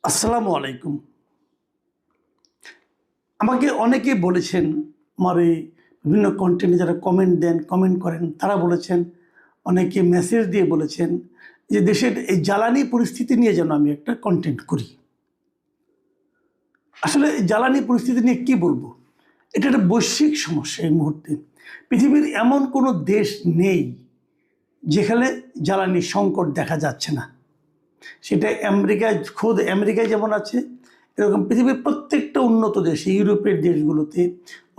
আসসালামু আলাইকুম। আমাকে অনেকেই বলেছেন, আমার এই বিভিন্ন কন্টেন্টে যারা কমেন্ট দেন, কমেন্ট করেন, তারা বলেছেন, অনেকে মেসেজ দিয়ে বলেছেন যে দেশের এই জ্বালানি পরিস্থিতি নিয়ে যেন আমি একটা কন্টেন্ট করি। আসলে জ্বালানি পরিস্থিতি নিয়ে কি বলবো? এটা একটা বৈশ্বিক সমস্যা এই মুহূর্তে। পৃথিবীর এমন কোনো দেশ নেই যেখানে জ্বালানি সংকট দেখা যাচ্ছে না। সেটা আমেরিকায়, খোদ আমেরিকায় যেমন আছে, এরকম পৃথিবীর প্রত্যেকটা উন্নত দেশে, ইউরোপের দেশগুলোতে,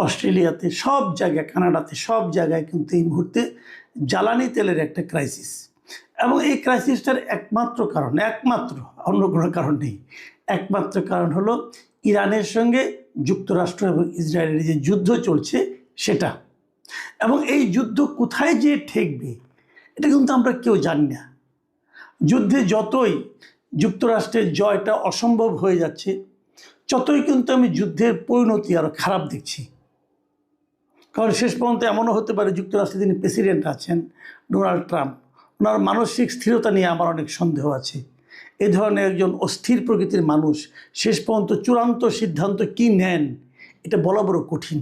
অস্ট্রেলিয়াতে, সব জায়গায়, কানাডাতে, সব জায়গায় কিন্তু এই মুহূর্তে জ্বালানি তেলের একটা ক্রাইসিস। এবং এই ক্রাইসিসটার একমাত্র অন্য কোনো কারণ নেই। একমাত্র কারণ হলো ইরানের সঙ্গে যুক্তরাষ্ট্র এবং ইসরায়েলের যে যুদ্ধ চলছে সেটা। এবং এই যুদ্ধ কোথায় যেয়ে ঠেকবে এটা কিন্তু আমরা কেউ জানি না। যুদ্ধে যতই যুক্তরাষ্ট্রের জয়টা অসম্ভব হয়ে যাচ্ছে, ততই কিন্তু আমি যুদ্ধের পরিণতি আরও খারাপ দেখছি। কারণ শেষ পর্যন্ত এমনও হতে পারে, যুক্তরাষ্ট্রে যিনি প্রেসিডেন্ট আছেন ডোনাল্ড ট্রাম্প, ওনার মানসিক স্থিরতা নিয়ে আমার অনেক সন্দেহ আছে। এ ধরনের একজন অস্থির প্রকৃতির মানুষ শেষ পর্যন্ত চূড়ান্ত সিদ্ধান্ত কী নেন এটা বলা বড় কঠিন।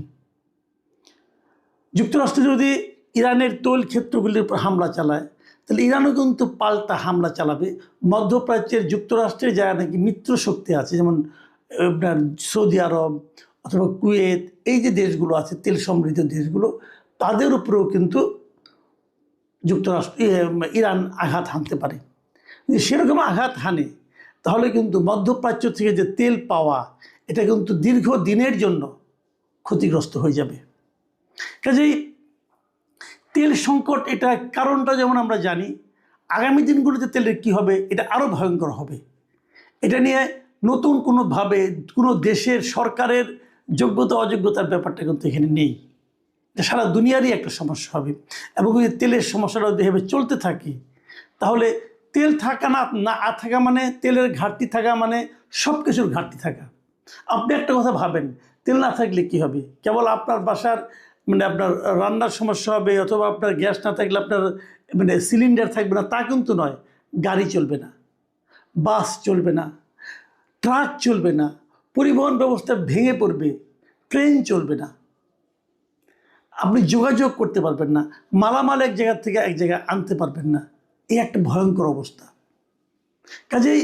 যুক্তরাষ্ট্র যদি ইরানের তৈল ক্ষেত্রগুলির উপর হামলা চালায়, তাহলে ইরানও কিন্তু পাল্টা হামলা চালাবে। মধ্যপ্রাচ্যের যুক্তরাষ্ট্রের যারা নাকি মিত্র শক্তি আছে, যেমন আপনার সৌদি আরব অথবা কুয়েত, এই যে দেশগুলো আছে তেল সমৃদ্ধ দেশগুলো, তাদের উপরেও কিন্তু ইরান আঘাত হানতে পারে। যদি সেরকম আঘাত হানে, তাহলে কিন্তু মধ্যপ্রাচ্য থেকে যে তেল পাওয়া, এটা কিন্তু দীর্ঘ দিনের জন্য ক্ষতিগ্রস্ত হয়ে যাবে। কাজেই তেল সংকট, এটা কারণটা যেমন আমরা জানি, আগামী দিনগুলোতে তেলের কী হবে এটা আরও ভয়ঙ্কর হবে। এটা নিয়ে নতুন কোনোভাবে কোনো দেশের সরকারের যোগ্যতা অযোগ্যতার ব্যাপারটা কিন্তু এখানে নেই। এটা সারা দুনিয়ারই একটা সমস্যা হবে। এবং এই তেলের সমস্যাটা যদি এভাবে চলতে থাকে, তাহলে তেল থাকা না থাকা মানে, তেলের ঘাটতি থাকা মানে সব কিছুর ঘাটতি থাকা। আপনি একটা কথা ভাবেন, তেল না থাকলে কি হবে? কেবল আপনার বাসার আপনার রান্নার সমস্যা হবে, অথবা আপনার গ্যাস না থাকলে আপনার সিলিন্ডার থাকবে না, তা কিন্তু নয়। গাড়ি চলবে না, বাস চলবে না, ট্রাক চলবে না, পরিবহন ব্যবস্থা ভেঙে পড়বে, ট্রেন চলবে না, আপনি যোগাযোগ করতে পারবেন না, মালামাল এক জায়গা থেকে এক জায়গায় আনতে পারবেন না। এই একটা ভয়ঙ্কর অবস্থা। কাজেই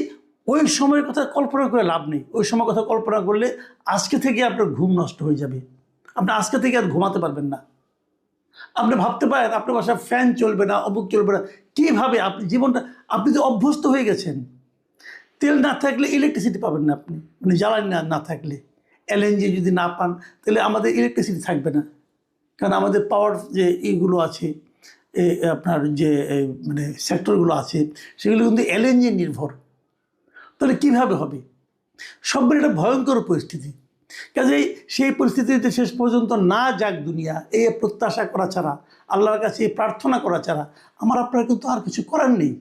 ওই সময়ের কথা কল্পনা করে লাভ নেই। ওই সময় কথা কল্পনা করলে আজকে থেকে আপনার ঘুম নষ্ট হয়ে যাবে। আপনি আজকে থেকে আর ঘুমাতে পারবেন না। আপনি ভাবতে পারেন আপনার বাসায় ফ্যান চলবে না, অমুক চলবে না, কীভাবে আপনি জীবনটা, আপনি তো অভ্যস্ত হয়ে গেছেন। তেল না থাকলে ইলেকট্রিসিটি পাবেন না আপনি, জ্বালানি না থাকলে। এলএনজি যদি না পান, তাহলে আমাদের ইলেকট্রিসিটি থাকবে না। কারণ আমাদের পাওয়ার যে এইগুলো আছে, আপনার যে সেক্টরগুলো আছে, সেগুলো কিন্তু এলএনজি নির্ভর। তাহলে কীভাবে হবে? সব মিলে একটা ভয়ঙ্কর পরিস্থিতি। কাজেই সেই পরিস্থিতিতে শেষ পর্যন্ত না যাক দুনিয়া, এই প্রত্যাশা করা ছাড়া, আল্লাহর কাছে এই প্রার্থনা করা ছাড়া আমার আপনার কিন্তু আর কিছু করার নেই।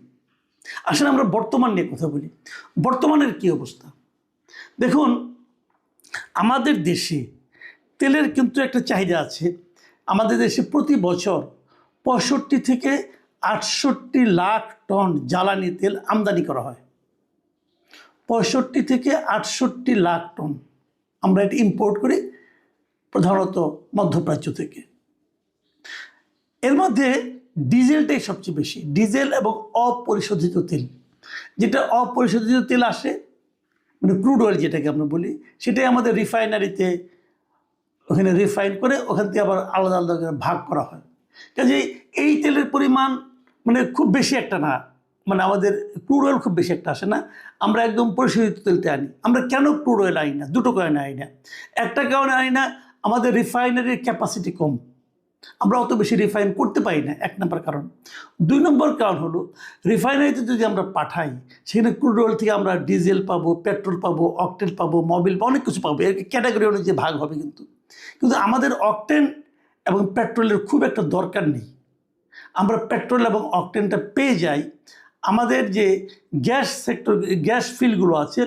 আসলে আমরা বর্তমান নিয়ে কথা বলি। বর্তমানের কী অবস্থা দেখুন। আমাদের দেশে তেলের কিন্তু একটা চাহিদা আছে। আমাদের দেশে প্রতি বছর 65 থেকে 68 লাখ টন জ্বালানি তেল আমদানি করা হয়। 65 থেকে 68 লাখ টন আমরা এটা ইম্পোর্ট করি, প্রধানত মধ্যপ্রাচ্য থেকে। এর মধ্যে ডিজেলটাই সবচেয়ে বেশি। ডিজেল এবং অপরিশোধিত তেল, যেটা অপরিশোধিত তেল আসে, ক্রুড অয়েল যেটাকে আমরা বলি, সেটাই আমাদের রিফাইনারিতে ওখানে রিফাইন করে ওখান থেকে আবার আলাদা আলাদা করে ভাগ করা হয়। কাজেই এই তেলের পরিমাণ খুব বেশি একটা না, আমাদের ক্রুড অয়েল খুব বেশি একটা আসে না। আমরা একদম পরিশোধিত তেলতে আনি। আমরা কেন ক্রুড অয়েল আনি না? দুটো কারণে আনি না। একটা কারণে আনি না, আমাদের রিফাইনারির ক্যাপাসিটি কম, আমরা অত বেশি রিফাইন করতে পারি না, 1 নম্বর কারণ। 2 নম্বর কারণ হলো, রিফাইনারিতে যদি আমরা পাঠাই, সেখানে ক্রুড অয়েল থেকে আমরা ডিজেল পাবো, পেট্রোল পাবো, অকটেন পাবো, মোবিল পাবো, অনেক কিছু পাবো। এর ক্যাটাগরি অনুযায়ী ভাগ হবে। কিন্তু আমাদের অকটেন এবং পেট্রোলের খুব একটা দরকার নেই। আমরা পেট্রোল এবং অকটেনটা পেয়ে যাই আমাদের যে গ্যাস সেক্টর, গ্যাস ফিল্ডগুলো আছে,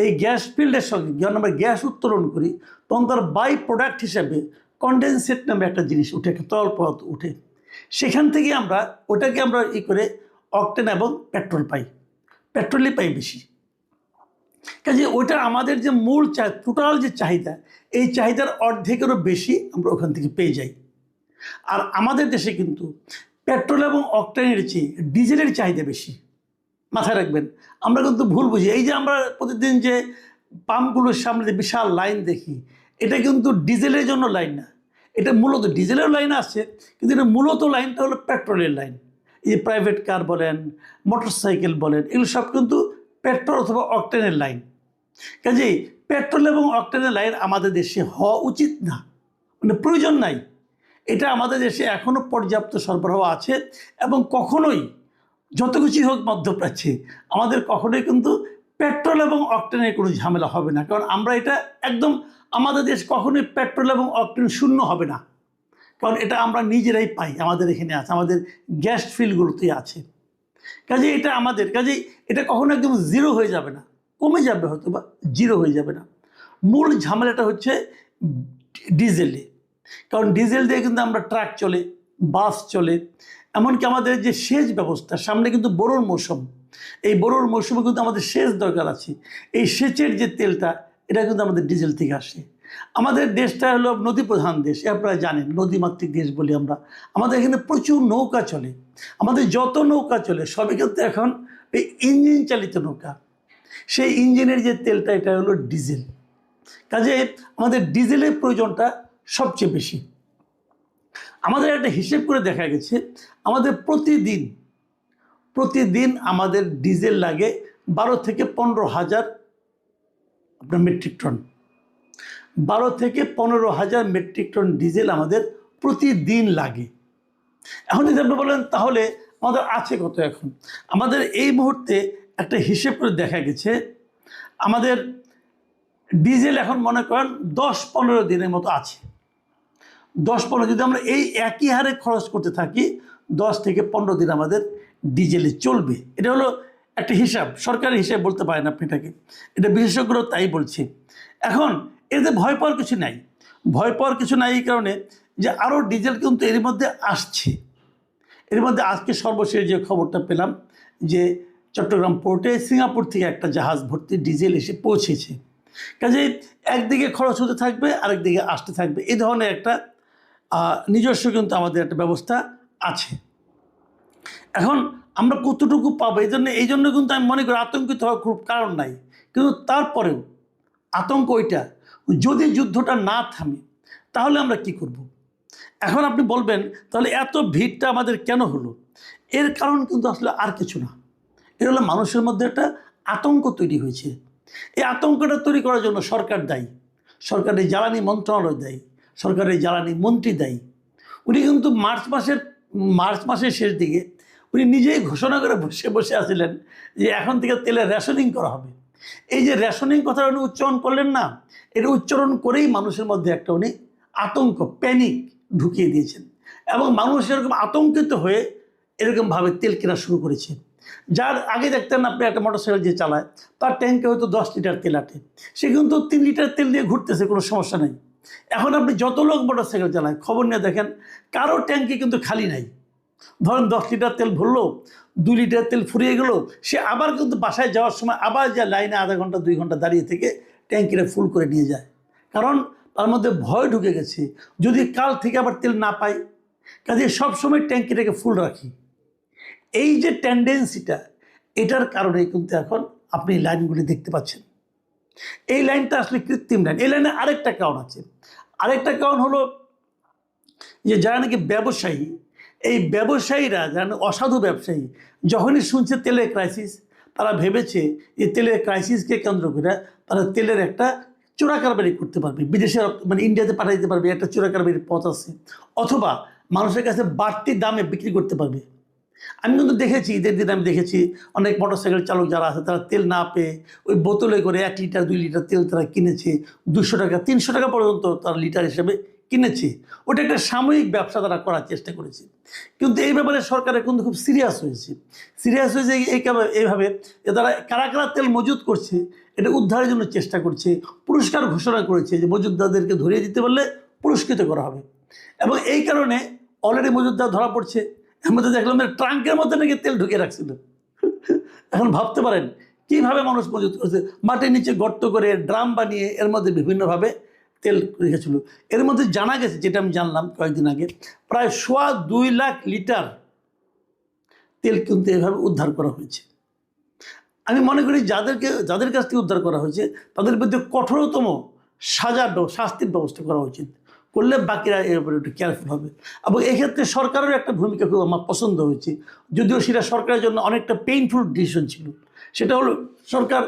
এই গ্যাস ফিল্ডের সঙ্গে যখন আমরা গ্যাস উত্তোলন করি, তখন তার বাই প্রোডাক্ট হিসাবে কন্ডেনসেট নামে একটা জিনিস উঠে, একটা তরল পদার্থ উঠে। সেখান থেকে ওটাকে আমরা করে অকটেন এবং পেট্রোল পাই। পেট্রোলই পাই বেশি। কাজে ওইটা আমাদের যে মূল টোটাল যে চাহিদা, এই চাহিদার অর্ধেকেরও বেশি আমরা ওখান থেকে পেয়ে যাই। আর আমাদের দেশে কিন্তু পেট্রোল এবং অকটেনের চেয়ে ডিজেলের চাহিদা বেশি। মাথায় রাখবেন, আমরা কিন্তু ভুল বুঝি। এই যে আমরা প্রতিদিন যে পাম্পগুলোর সামনে যে বিশাল লাইন দেখি, এটা কিন্তু ডিজেলের জন্য লাইন না, এটা মূলত ডিজেলের লাইন আছে, কিন্তু এটা মূলত লাইনটা হলো পেট্রোলের লাইন। এই যে প্রাইভেট কার বলেন, মোটর সাইকেল বলেন, এগুলো সব কিন্তু পেট্রোল অথবা অকটেনের লাইন। কাজেই পেট্রোল এবং অকটেনের লাইন আমাদের দেশে হওয়া উচিত না, মানে প্রয়োজন নাই। এটা আমাদের দেশে এখনও পর্যাপ্ত সরবরাহ আছে এবং কখনোই যত কিছুই হোক মধ্যপ্রাচ্যে আমাদের কখনোই কিন্তু পেট্রোল এবং অকটেনের কোনো ঝামেলা হবে না, কারণ আমরা এটা একদম, আমাদের দেশ কখনোই পেট্রোল এবং অকটেন শূন্য হবে না, কারণ এটা আমরা নিজেরাই পাই, আমাদের এখানে আছে, আমাদের গ্যাস ফিল্ডগুলোতেই আছে। কাজেই এটা আমাদের, কাজেই এটা কখনো একদম জিরো হয়ে যাবে না, কমে যাবে হয়তো বা জিরো হয়ে যাবে না। মূল ঝামেলাটা হচ্ছে ডিজেলে, কারণ ডিজেল দিয়ে কিন্তু আমরা ট্রাক চলে, বাস চলে, এমনকি আমাদের যে সেচ ব্যবস্থা, সামনে কিন্তু বোরোর মৌসুম, এই বোরোর মৌসুমে কিন্তু আমাদের সেচ দরকার আছে। এই সেচের যে তেলটা, এটা কিন্তু আমাদের ডিজেল থেকে আসে। আমাদের দেশটা হলো নদী প্রধান দেশ, আপনারা জানেন, নদীমাতৃক দেশ বলি আমরা। আমাদের এখানে প্রচুর নৌকা চলে, আমাদের যত নৌকা চলে সবই কিন্তু এখন এই ইঞ্জিন চালিত নৌকা। সেই ইঞ্জিনের যে তেলটা, এটা হলো ডিজেল। কাজে আমাদের ডিজেলের প্রয়োজনটা সবচেয়ে বেশি। আমাদের একটা হিসেব করে দেখা গেছে, আমাদের প্রতিদিন আমাদের ডিজেল লাগে 12 থেকে 15,000 আপনার মেট্রিক টন। 12 থেকে 15,000 মেট্রিক টন ডিজেল আমাদের প্রতিদিন লাগে। এখন যদি আপনি বলেন তাহলে আমাদের আছে কত, এখন আমাদের এই মুহূর্তে একটা হিসেব করে দেখা গেছে, আমাদের ডিজেল এখন মনে করেন 10-15 দিনের মতো আছে। 10-15, যদি আমরা এই একই হারে খরচ করতে থাকি, 10 থেকে 15 দিন আমাদের ডিজেলে চলবে। এটা হলো একটা হিসাব, সরকারি হিসাব বলতে পারেন আপনি এটাকে, এটা বিশেষজ্ঞরা তাই বলছে। এখন এতে ভয় পাওয়ার কিছু নাই, ভয় পাওয়ার কিছু নাই এই কারণে যে আরও ডিজেল কিন্তু এর মধ্যে আসছে। এর মধ্যে আজকে সর্বশেষ যে খবরটা পেলাম যে চট্টগ্রাম পোর্টে সিঙ্গাপুর থেকে একটা জাহাজ ভর্তি ডিজেল এসে পৌঁছেছে। কাজে একদিকে খরচ হতে থাকবে, আরেকদিকে আসতে থাকবে, এই ধরনের একটা নিজস্ব কিন্তু আমাদের একটা ব্যবস্থা আছে। এখন আমরা কতটুকু পাবো, এই জন্য কিন্তু আমি মনে করি আতঙ্কিত হওয়ার খুব কারণ নাই, কিন্তু তারপরেও আতঙ্ক ওইটা, যদি যুদ্ধটা না থামে তাহলে আমরা কি করব। এখন আপনি বলবেন তাহলে এত ভিড়টা আমাদের কেন হলো, এর কারণ কিন্তু আসলে আর কিছু না, এর হলো মানুষের মধ্যে একটা আতঙ্ক তৈরি হয়েছে। এই আতঙ্কটা তৈরি করার জন্য সরকার দায়ী, সরকারের জ্বালানি মন্ত্রণালয় দায়ী, সরকারের জ্বালানি মন্ত্রী দায়ী। উনি কিন্তু মার্চ মাসের শেষ দিকে উনি নিজেই ঘোষণা করে বসে আসছিলেন যে এখন থেকে তেলের রেশনিং করা হবে। এই যে রেশনিং কথাটা উনি উচ্চারণ করলেন না, এটা উচ্চারণ করেই মানুষের মধ্যে একটা উনি আতঙ্ক, প্যানিক ঢুকিয়ে দিয়েছেন, এবং মানুষ এরকম আতঙ্কিত হয়ে এরকমভাবে তেল কেনা শুরু করেছে। যার আগে দেখতেন আপনি একটা মোটরসাইকেল যে চালায়, তার ট্যাঙ্কে হয়তো 10 লিটার তেল আটে, সে কিন্তু 3 লিটার তেল দিয়ে ঘুরতেছে, কোনো সমস্যা নেই। এখন আপনি যত লোক মোটরসাইকেল চালায় খবর নিয়ে দেখেন, কারো ট্যাঙ্কি কিন্তু খালি নাই। ধরেন 10 লিটার তেল ভরলো, 2 লিটার তেল ফুরিয়ে গেল, সে আবার কিন্তু বাসায় যাওয়ার সময় আবার যা লাইনে আধা ঘন্টা 2 ঘন্টা দাঁড়িয়ে থেকে ট্যাঙ্কিটা ফুল করে নিয়ে যায়, কারণ তার মধ্যে ভয় ঢুকে গেছে যদি কাল থেকে আবার তেল না পাই। কাজে সবসময় ট্যাঙ্কিটাকে ফুল রাখি। এই যে টেন্ডেন্সিটা, এটার কারণে কিন্তু এখন আপনি লাইনগুলি দেখতে পাচ্ছেন। এই লাইনটা আসলে কৃত্রিম লাইন। এই লাইনে আরেকটা কারণ আছে, আরেকটা কারণ হলো যে যারা নাকি ব্যবসায়ী, এই ব্যবসায়ীরা যারা অসাধু ব্যবসায়ী, যখনই শুনছে তেলের ক্রাইসিস, তারা ভেবেছে এই তেলের ক্রাইসিসকে কেন্দ্র করে তারা তেলের একটা চোরাকারবারি করতে পারবে, বিদেশে মানে ইন্ডিয়াতে পাঠিয়ে দিতে পারবে, একটা চোরাকারবারির পথ আছে, অথবা মানুষের কাছে বাড়তি দামে বিক্রি করতে পারবে। আমি কিন্তু দেখেছি, ঈদের দিন আমি দেখেছি অনেক মোটরসাইকেল চালক যারা আছে তারা তেল না পেয়ে ওই বোতলে করে 1 লিটার 2 লিটার তেল তারা কিনেছে, 200 টাকা 300 টাকা পর্যন্ত তারা লিটার হিসেবে কিনেছে। ওটা একটা সাময়িক ব্যবসা তারা করার চেষ্টা করেছে, কিন্তু এই ব্যাপারে সরকারের কিন্তু খুব সিরিয়াস হয়েছে এইভাবে যে তারা কারা কারা তেল মজুত করছে এটা উদ্ধারের জন্য চেষ্টা করছে, পুরস্কার ঘোষণা করেছে যে মজুতদারদেরকে ধরিয়ে দিতে পারলে পুরস্কৃত করা হবে। এবং এই কারণে অলরেডি মজুতদার ধরা পড়ছে। এর মধ্যে দেখলাম ট্রাঙ্কের মধ্যে নাকি তেল ঢুকিয়ে রাখছিল। এখন ভাবতে পারেন কীভাবে মানুষ মজুত করেছে, মাটির নিচে গর্ত করে ড্রাম বানিয়ে এর মধ্যে বিভিন্নভাবে তেল রেখেছিল। এর মধ্যে জানা গেছে, যেটা আমি জানলাম কয়েকদিন আগে, প্রায় 2.25 লাখ লিটার তেল কিন্তু এভাবে উদ্ধার করা হয়েছে। আমি মনে করি যাদের কাছ থেকে উদ্ধার করা হয়েছে তাদের বিরুদ্ধে কঠোরতম শাস্তির ব্যবস্থা করা উচিত, করলে বাকিরা এর উপরে একটু কেয়ারফুল হবে। এবং এক্ষেত্রে সরকারের একটা ভূমিকা খুব আমার পছন্দ হয়েছে, যদিও সেটা সরকারের জন্য অনেকটা পেইনফুল ডিসিশন ছিল। সেটা হলো সরকার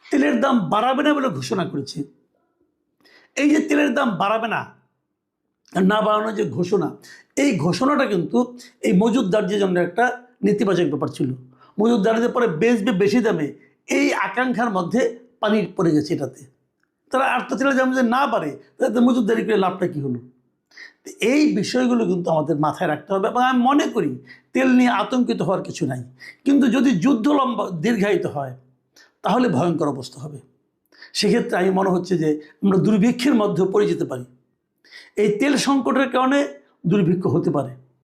তেলের দাম বাড়াবে না বলে ঘোষণা করেছে। এই যে তেলের দাম বাড়াবে না, না বাড়ানোর যে ঘোষণা, এই ঘোষণাটা কিন্তু এই মজুতদারদের জন্য একটা নেতিবাচক ব্যাপার ছিল। মজুতদারদের পরে বেচবে বেশি দামে, এই আকাঙ্ক্ষার মধ্যে পানি পড়ে গেছে এটাতে। তারা আর তো তেলের দাম যদি না বাড়ে তাহলে মজুতদারি করে লাভটা কী হলো? এই বিষয়গুলো কিন্তু আমাদের মাথায় রাখতে হবে। এবং আমি মনে করি তেল নিয়ে আতঙ্কিত হওয়ার কিছু নাই, কিন্তু যদি যুদ্ধ দীর্ঘায়িত হয় তাহলে ভয়ঙ্কর অবস্থা হবে। সেক্ষেত্রে আমি মনে হচ্ছে যে আমরা দুর্ভিক্ষের মধ্যে পড়ে যেতে পারি। এই তেল সংকটের কারণে দুর্ভিক্ষ হতে পারে।